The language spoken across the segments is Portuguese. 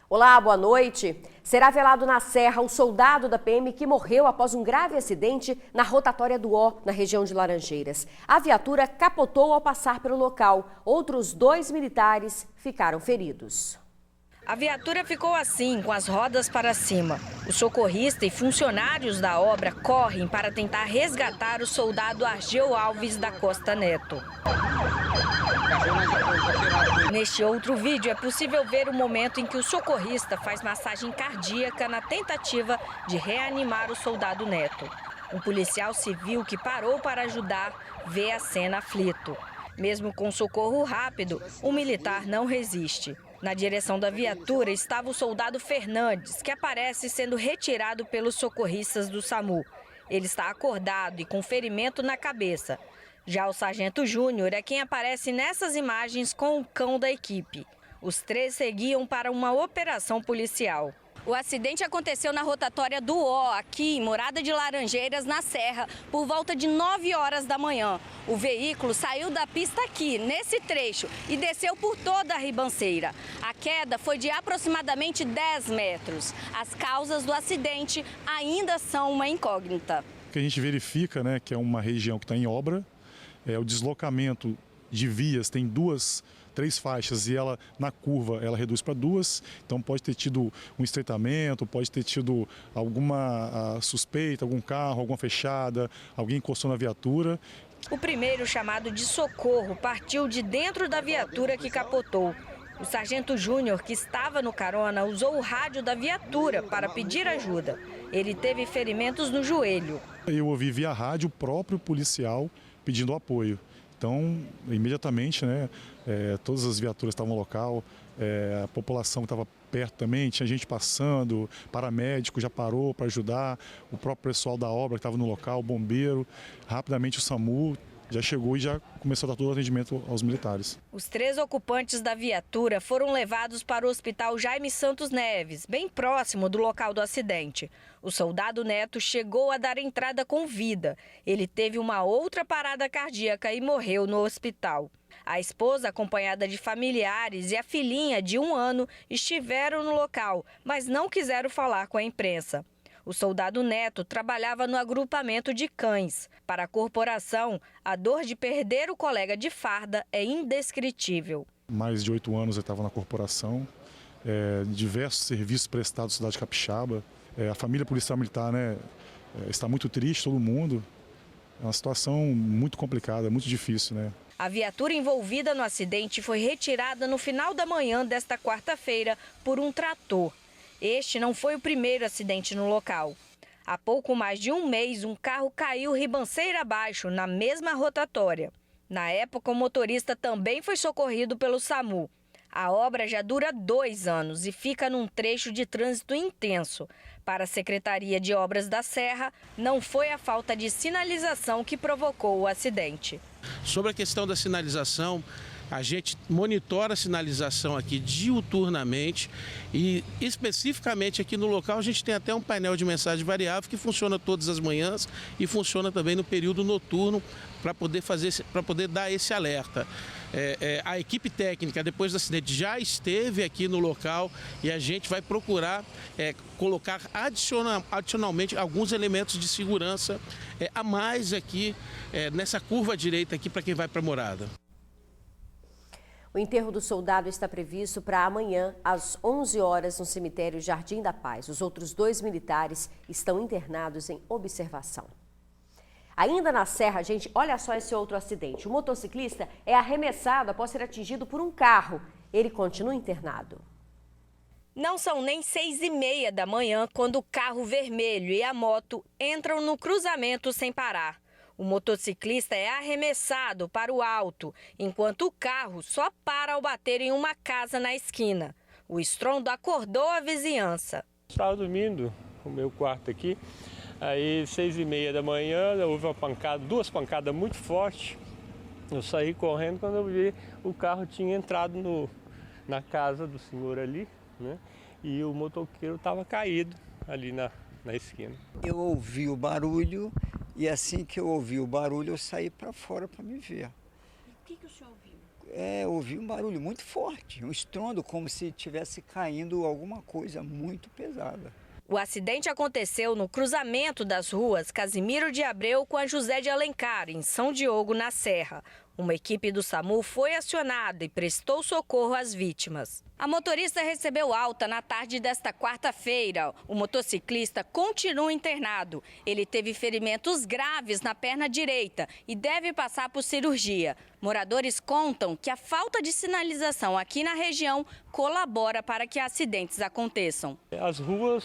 Olá, boa noite. Será velado na Serra o soldado da PM que morreu após um grave acidente na rotatória do Ó, na região de Laranjeiras. A viatura capotou ao passar pelo local. Outros 2 militares ficaram feridos. A viatura ficou assim, com as rodas para cima. O socorrista e funcionários da obra correm para tentar resgatar o soldado Argeu Alves da Costa Neto. Neste outro vídeo é possível ver o momento em que o socorrista faz massagem cardíaca na tentativa de reanimar o soldado Neto. Um policial civil que parou para ajudar vê a cena aflito. Mesmo com socorro rápido, o militar não resiste. Na direção da viatura estava o soldado Fernandes, que aparece sendo retirado pelos socorristas do SAMU. Ele está acordado e com ferimento na cabeça. Já o sargento Júnior é quem aparece nessas imagens com o cão da equipe. Os 3 seguiam para uma operação policial. O acidente aconteceu na rotatória do Ó, aqui em Morada de Laranjeiras, na Serra, por volta de 9 horas da manhã. O veículo saiu da pista aqui, nesse trecho, e desceu por toda a ribanceira. A queda foi de aproximadamente 10 metros. As causas do acidente ainda são uma incógnita. O que a gente verifica, né, que é uma região que está em obra, o deslocamento de vias tem 3 faixas e ela na curva ela reduz para 2, então pode ter tido um estreitamento, pode ter tido alguma suspeita, algum carro, alguma fechada, alguém encostou na viatura. O primeiro chamado de socorro partiu de dentro da viatura que capotou. O sargento Júnior, que estava no carona, usou o rádio da viatura para pedir ajuda. Ele teve ferimentos no joelho. Eu ouvi via rádio o próprio policial pedindo apoio. Então, imediatamente, né, todas as viaturas estavam no local, a população estava perto também, tinha gente passando, paramédico já parou para ajudar, o próprio pessoal da obra que estava no local, o bombeiro, rapidamente o SAMU já chegou e já começou a dar todo o atendimento aos militares. Os 3 ocupantes da viatura foram levados para o Hospital Jaime Santos Neves, bem próximo do local do acidente. O soldado Neto chegou a dar entrada com vida. Ele teve uma outra parada cardíaca e morreu no hospital. A esposa, acompanhada de familiares, e a filhinha de 1 ano estiveram no local, mas não quiseram falar com a imprensa. O soldado Neto trabalhava no agrupamento de cães. Para a corporação, a dor de perder o colega de farda é indescritível. Mais de 8 anos eu estava na corporação, diversos serviços prestados na cidade de Capixaba. A família policial militar, né, está muito triste, todo mundo. É uma situação muito complicada, muito difícil, né? A viatura envolvida no acidente foi retirada no final da manhã desta quarta-feira por um trator. Este não foi o primeiro acidente no local. Há pouco mais de 1 mês, um carro caiu ribanceira abaixo, na mesma rotatória. Na época, o motorista também foi socorrido pelo SAMU. A obra já dura 2 anos e fica num trecho de trânsito intenso. Para a Secretaria de Obras da Serra, não foi a falta de sinalização que provocou o acidente. Sobre a questão da sinalização, a gente monitora a sinalização aqui diuturnamente e especificamente aqui no local a gente tem até um painel de mensagem variável que funciona todas as manhãs e funciona também no período noturno para poder dar esse alerta. A equipe técnica, depois do acidente, já esteve aqui no local e a gente vai procurar colocar adicionalmente alguns elementos de segurança a mais aqui nessa curva direita aqui para quem vai para a morada. O enterro do soldado está previsto para amanhã, às 11 horas, no cemitério Jardim da Paz. Os outros 2 militares estão internados em observação. Ainda na Serra, gente, olha só esse outro acidente. O motociclista é arremessado após ser atingido por um carro. Ele continua internado. Não são nem 6h30 da manhã quando o carro vermelho e a moto entram no cruzamento sem parar. O motociclista é arremessado para o alto, enquanto o carro só para ao bater em uma casa na esquina. O estrondo acordou a vizinhança. Estava dormindo no meu quarto aqui, aí 6h30 da manhã houve uma pancada, 2 pancadas muito fortes. Eu saí correndo quando eu vi o carro tinha entrado na casa do senhor ali, né? E o motoqueiro estava caído ali na esquina. Eu ouvi o barulho e assim que eu ouvi o barulho eu saí para fora para me ver. O que o senhor viu? ouvi um barulho muito forte, um estrondo, como se tivesse caindo alguma coisa muito pesada. O acidente aconteceu no cruzamento das ruas Casimiro de Abreu com a José de Alencar, em São Diogo, na Serra. Uma equipe do SAMU foi acionada e prestou socorro às vítimas. A motorista recebeu alta na tarde desta quarta-feira. O motociclista continua internado. Ele teve ferimentos graves na perna direita e deve passar por cirurgia. Moradores contam que a falta de sinalização aqui na região colabora para que acidentes aconteçam. As ruas,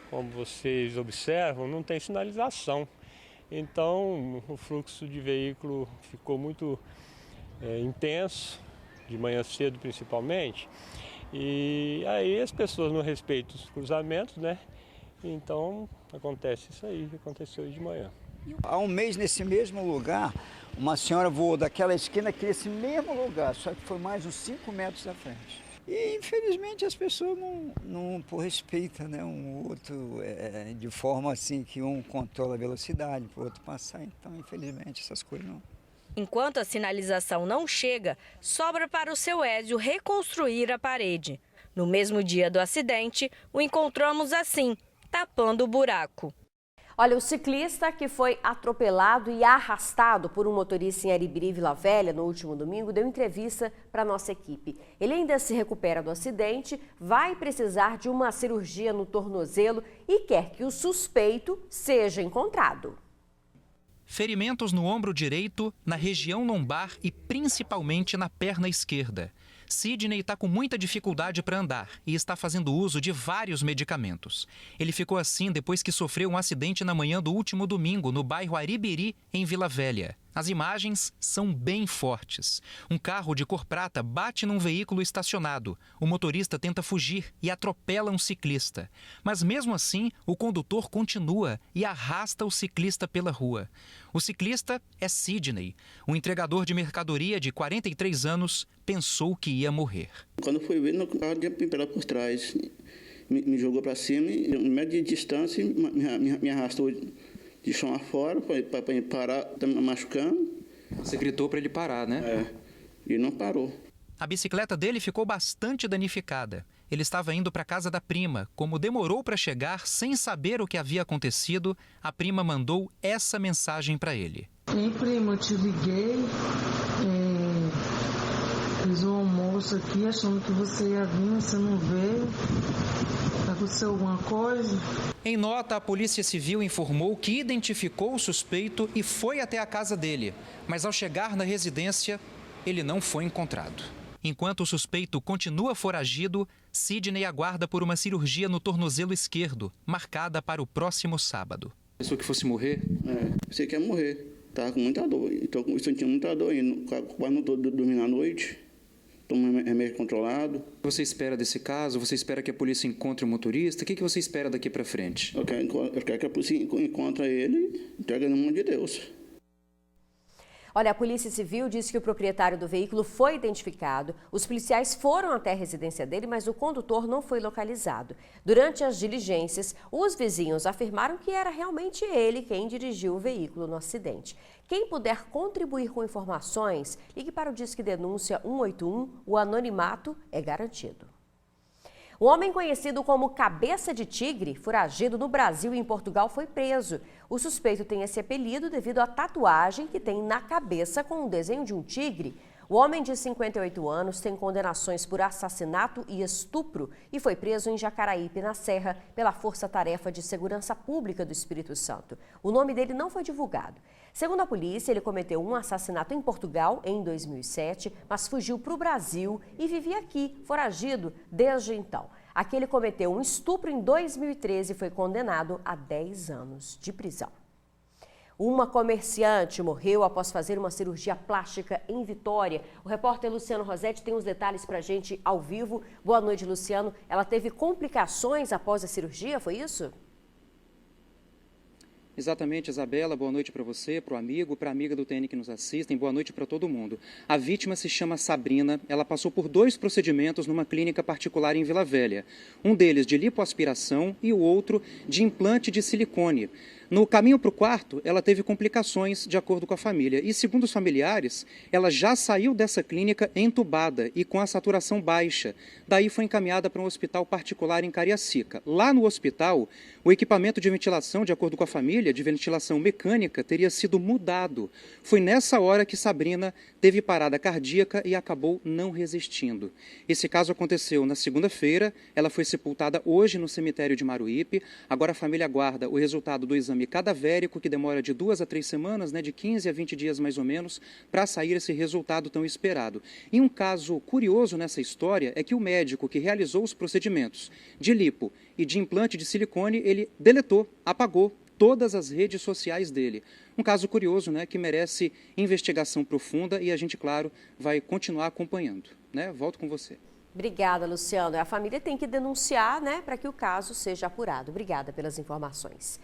como vocês observam, não tem sinalização. Então, o fluxo de veículo ficou muito intenso, de manhã cedo principalmente, e aí as pessoas não respeitam os cruzamentos, né? Então, acontece isso aí que aconteceu hoje de manhã. Há um mês, nesse mesmo lugar, uma senhora voou daquela esquina aqui, nesse mesmo lugar, só que foi mais uns 5 metros à frente. E, infelizmente, as pessoas não respeitam, né, um outro, de forma assim que um controla a velocidade, para o outro passar. Então, infelizmente, essas coisas não. Enquanto a sinalização não chega, sobra para o seu Ézio reconstruir a parede. No mesmo dia do acidente, o encontramos assim, tapando o buraco. Olha, o ciclista que foi atropelado e arrastado por um motorista em Aribiri, Vila Velha, no último domingo, deu entrevista para a nossa equipe. Ele ainda se recupera do acidente, vai precisar de uma cirurgia no tornozelo e quer que o suspeito seja encontrado. Ferimentos no ombro direito, na região lombar e principalmente na perna esquerda. Sidney está com muita dificuldade para andar e está fazendo uso de vários medicamentos. Ele ficou assim depois que sofreu um acidente na manhã do último domingo, no bairro Aribiri, em Vila Velha. As imagens são bem fortes. Um carro de cor prata bate num veículo estacionado. O motorista tenta fugir e atropela um ciclista. Mas mesmo assim, o condutor continua e arrasta o ciclista pela rua. O ciclista é Sidney. Um entregador de mercadoria de 43 anos pensou que ia morrer. Quando fui ver, o carro tinha pimperado por trás. Me jogou para cima e, em média de distância, me arrastou de chão afora para ele parar, tá me machucando. Você gritou para ele parar, né? E não parou. A bicicleta dele ficou bastante danificada. Ele estava indo para a casa da prima. Como demorou para chegar, sem saber o que havia acontecido, a prima mandou essa mensagem para ele. Ei, prima, eu te liguei, fiz um almoço aqui achando que você ia vir, você não veio. Aconteceu alguma coisa? Em nota, a Polícia Civil informou que identificou o suspeito e foi até a casa dele. Mas ao chegar na residência, ele não foi encontrado. Enquanto o suspeito continua foragido, Sidney aguarda por uma cirurgia no tornozelo esquerdo, marcada para o próximo sábado. Pensou que fosse morrer? Você quer morrer. Estava com muita dor. Estou sentindo muita dor ainda. Quase não estou dormindo à noite. Tomando remédio controlado. O que você espera desse caso? Você espera que a polícia encontre o motorista? O que você espera daqui para frente? Eu quero que a polícia encontre ele e entregue no mão de Deus. Olha, a Polícia Civil disse que o proprietário do veículo foi identificado. Os policiais foram até a residência dele, mas o condutor não foi localizado. Durante as diligências, os vizinhos afirmaram que era realmente ele quem dirigiu o veículo no acidente. Quem puder contribuir com informações, ligue para o Disque Denúncia 181, o anonimato é garantido. Um homem conhecido como Cabeça de Tigre, foragido no Brasil e em Portugal, foi preso. O suspeito tem esse apelido devido à tatuagem que tem na cabeça com o desenho de um tigre. O homem de 58 anos tem condenações por assassinato e estupro e foi preso em Jacaraípe, na Serra, pela Força Tarefa de Segurança Pública do Espírito Santo. O nome dele não foi divulgado. Segundo a polícia, ele cometeu um assassinato em Portugal em 2007, mas fugiu para o Brasil e vivia aqui, foragido, desde então. Aqui ele cometeu um estupro em 2013 e foi condenado a 10 anos de prisão. Uma comerciante morreu após fazer uma cirurgia plástica em Vitória. O repórter Luciano Rosetti tem os detalhes para a gente ao vivo. Boa noite, Luciano. Ela teve complicações após a cirurgia, foi isso? Exatamente, Isabela. Boa noite para você, para o amigo, para a amiga do TN que nos assistem. Boa noite para todo mundo. A vítima se chama Sabrina. Ela passou por 2 procedimentos numa clínica particular em Vila Velha. Um deles de lipoaspiração e o outro de implante de silicone. No caminho para o quarto, ela teve complicações, de acordo com a família. E, segundo os familiares, ela já saiu dessa clínica entubada e com a saturação baixa. Daí foi encaminhada para um hospital particular em Cariacica. Lá no hospital, o equipamento de ventilação, de acordo com a família, de ventilação mecânica, teria sido mudado. Foi nessa hora que Sabrina teve parada cardíaca e acabou não resistindo. Esse caso aconteceu na segunda-feira. Ela foi sepultada hoje no cemitério de Maruípe. Agora a família aguarda o resultado do exame cadavérico, que demora de 2 a 3 semanas, de 15 a 20 dias mais ou menos, para sair esse resultado tão esperado. E um caso curioso nessa história é que o médico que realizou os procedimentos de lipo e de implante de silicone, ele deletou, apagou todas as redes sociais dele. Um caso curioso, que merece investigação profunda e a gente, claro, vai continuar acompanhando. Volto com você. Obrigada, Luciano. A família tem que denunciar, para que o caso seja apurado. Obrigada pelas informações.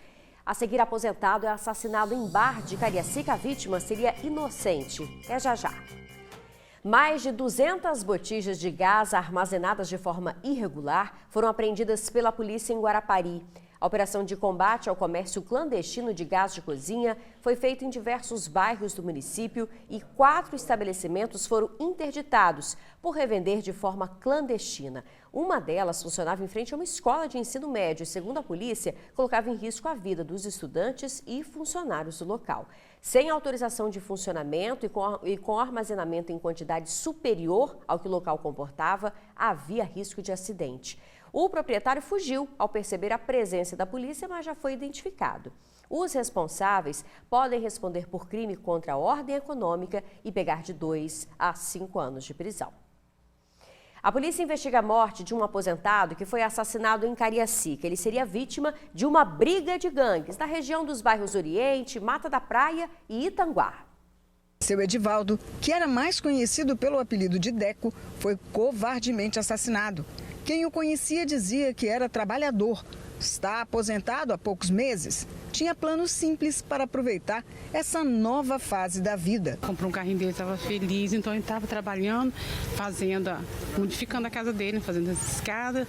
A seguir, aposentado é assassinado em bar de Cariacica. A vítima seria inocente. É já já. Mais de 200 botijas de gás armazenadas de forma irregular foram apreendidas pela polícia em Guarapari. A operação de combate ao comércio clandestino de gás de cozinha foi feita em diversos bairros do município e 4 estabelecimentos foram interditados por revender de forma clandestina. Uma delas funcionava em frente a uma escola de ensino médio e, segundo a polícia, colocava em risco a vida dos estudantes e funcionários do local. Sem autorização de funcionamento e com armazenamento em quantidade superior ao que o local comportava, havia risco de acidente. O proprietário fugiu ao perceber a presença da polícia, mas já foi identificado. Os responsáveis podem responder por crime contra a ordem econômica e pegar de 2 a 5 anos de prisão. A polícia investiga a morte de um aposentado que foi assassinado em Cariacica. Ele seria vítima de uma briga de gangues na região dos bairros Oriente, Mata da Praia e Itanguá. Seu Edivaldo, que era mais conhecido pelo apelido de Deco, foi covardemente assassinado. Quem o conhecia dizia que era trabalhador. Está aposentado há poucos meses. Tinha planos simples para aproveitar essa nova fase da vida. Comprou um carrinho dele, estava feliz, então ele estava trabalhando, modificando a casa dele, fazendo as escadas.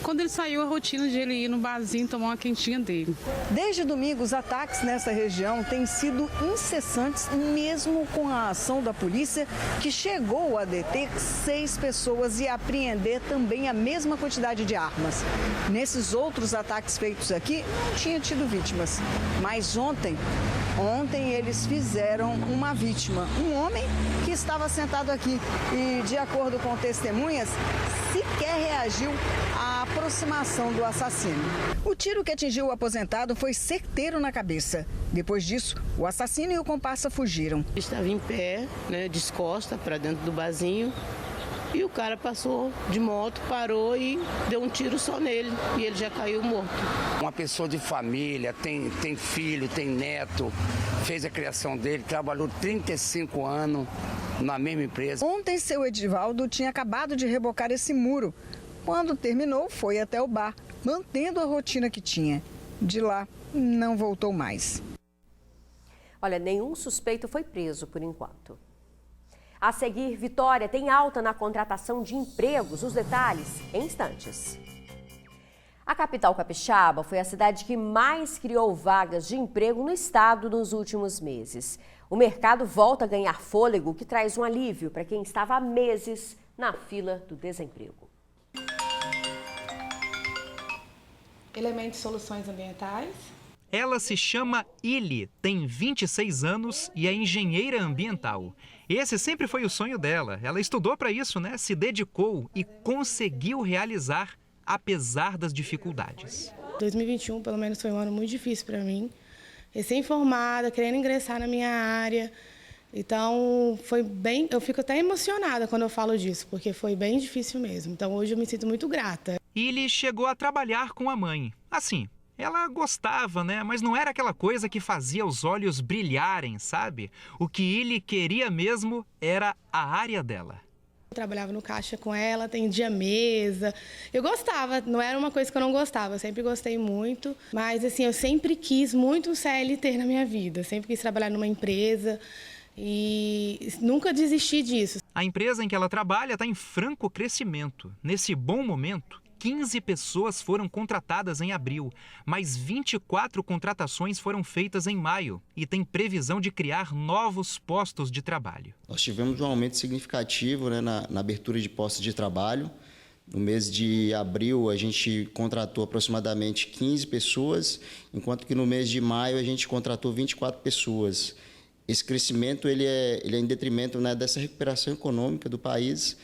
Quando ele saiu, a rotina de ele ir no barzinho tomar uma quentinha dele. Desde domingo, os ataques nessa região têm sido incessantes, mesmo com a ação da polícia, que chegou a deter 6 pessoas e apreender também a mesma quantidade de armas. Nesses outros ataques feitos aqui, não tinha tido vítimas. Mas ontem eles fizeram uma vítima, um homem que estava sentado aqui e, de acordo com testemunhas, sequer reagiu à aproximação do assassino. O tiro que atingiu o aposentado foi certeiro na cabeça. Depois disso, o assassino e o comparsa fugiram. Estava em pé, descosta para dentro do barzinho. E o cara passou de moto, parou e deu um tiro só nele. E ele já caiu morto. Uma pessoa de família, tem filho, tem neto, fez a criação dele, trabalhou 35 anos na mesma empresa. Ontem, seu Edivaldo tinha acabado de rebocar esse muro. Quando terminou, foi até o bar, mantendo a rotina que tinha. De lá, não voltou mais. Olha, nenhum suspeito foi preso por enquanto. A seguir, Vitória tem alta na contratação de empregos. Os detalhes em instantes. A capital capixaba foi a cidade que mais criou vagas de emprego no estado nos últimos meses. O mercado volta a ganhar fôlego, o que traz um alívio para quem estava há meses na fila do desemprego. Elementos de soluções ambientais. Ela se chama Ili, tem 26 anos e é engenheira ambiental. Esse sempre foi o sonho dela. Ela estudou para isso, se dedicou e conseguiu realizar, apesar das dificuldades. 2021, pelo menos, foi um ano muito difícil para mim. Recém-formada, querendo ingressar na minha área. Então, eu fico até emocionada quando eu falo disso, porque foi bem difícil mesmo. Então, hoje eu me sinto muito grata. Ili chegou a trabalhar com a mãe. Assim, ela gostava, mas não era aquela coisa que fazia os olhos brilharem, sabe? O que Ili queria mesmo era a área dela. Eu trabalhava no caixa com ela, atendia mesa. Eu gostava, não era uma coisa que eu não gostava, eu sempre gostei muito. Mas, assim, eu sempre quis muito um CLT na minha vida, sempre quis trabalhar numa empresa e nunca desisti disso. A empresa em que ela trabalha está em franco crescimento. Nesse bom momento, 15 pessoas foram contratadas em abril, mais 24 contratações foram feitas em maio e tem previsão de criar novos postos de trabalho. Nós tivemos um aumento significativo, né, na abertura de postos de trabalho. No mês de abril, a gente contratou aproximadamente 15 pessoas, enquanto que no mês de maio a gente contratou 24 pessoas. Esse crescimento ele é em detrimento, né, dessa recuperação econômica do país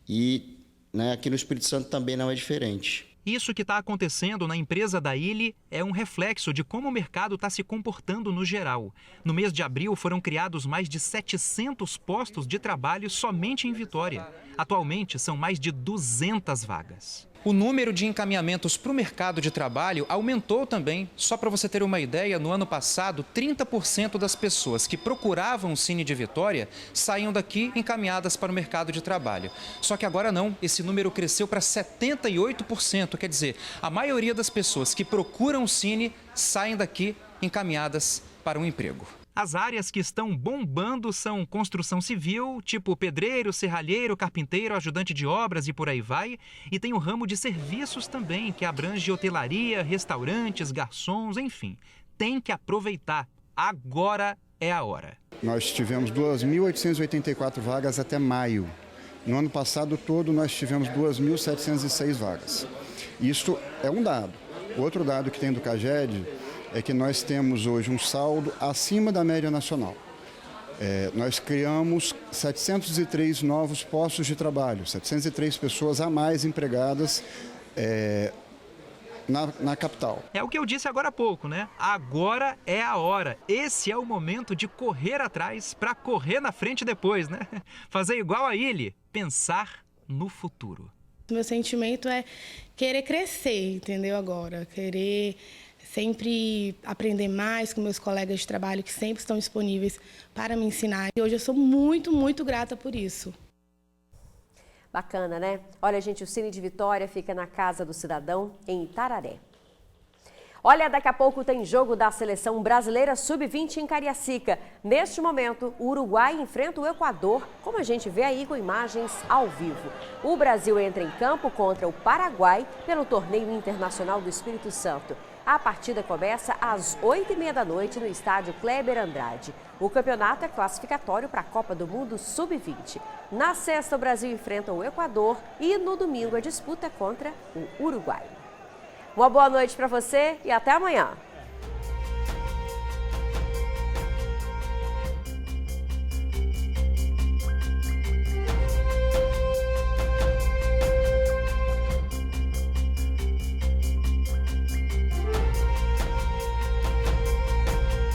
e, né, aqui no Espírito Santo também não é diferente. Isso que está acontecendo na empresa da Illy é um reflexo de como o mercado está se comportando no geral. No mês de abril foram criados mais de 700 postos de trabalho somente em Vitória. Atualmente são mais de 200 vagas. O número de encaminhamentos para o mercado de trabalho aumentou também. Só para você ter uma ideia, no ano passado, 30% das pessoas que procuravam o Cine de Vitória saíam daqui encaminhadas para o mercado de trabalho. Só que agora não, esse número cresceu para 78%. Quer dizer, a maioria das pessoas que procuram o Cine saem daqui encaminhadas para um emprego. As áreas que estão bombando são construção civil, tipo pedreiro, serralheiro, carpinteiro, ajudante de obras e por aí vai. E tem o ramo de serviços também, que abrange hotelaria, restaurantes, garçons, enfim. Tem que aproveitar. Agora é a hora. Nós tivemos 2.884 vagas até maio. No ano passado todo nós tivemos 2.706 vagas. Isto é um dado. Outro dado que tem do CAGED é que nós temos hoje um saldo acima da média nacional. Nós criamos 703 novos postos de trabalho, 703 pessoas a mais empregadas na capital. É o que eu disse agora há pouco, né? Agora é a hora. Esse é o momento de correr atrás para correr na frente depois, né? Fazer igual a Illy, pensar no futuro. Meu sentimento é querer crescer, entendeu? Agora, querer sempre aprender mais com meus colegas de trabalho que sempre estão disponíveis para me ensinar. E hoje eu sou muito, muito grata por isso. Bacana, né? Olha, gente, o Cine de Vitória fica na Casa do Cidadão, em Itararé. Olha, daqui a pouco tem jogo da Seleção Brasileira Sub-20 em Cariacica. Neste momento, o Uruguai enfrenta o Equador, como a gente vê aí com imagens ao vivo. O Brasil entra em campo contra o Paraguai pelo Torneio Internacional do Espírito Santo. A partida começa às 8h30 da noite no estádio Kleber Andrade. O campeonato é classificatório para a Copa do Mundo Sub-20. Na sexta, o Brasil enfrenta o Equador e no domingo a disputa é contra o Uruguai. Uma boa noite para você e até amanhã.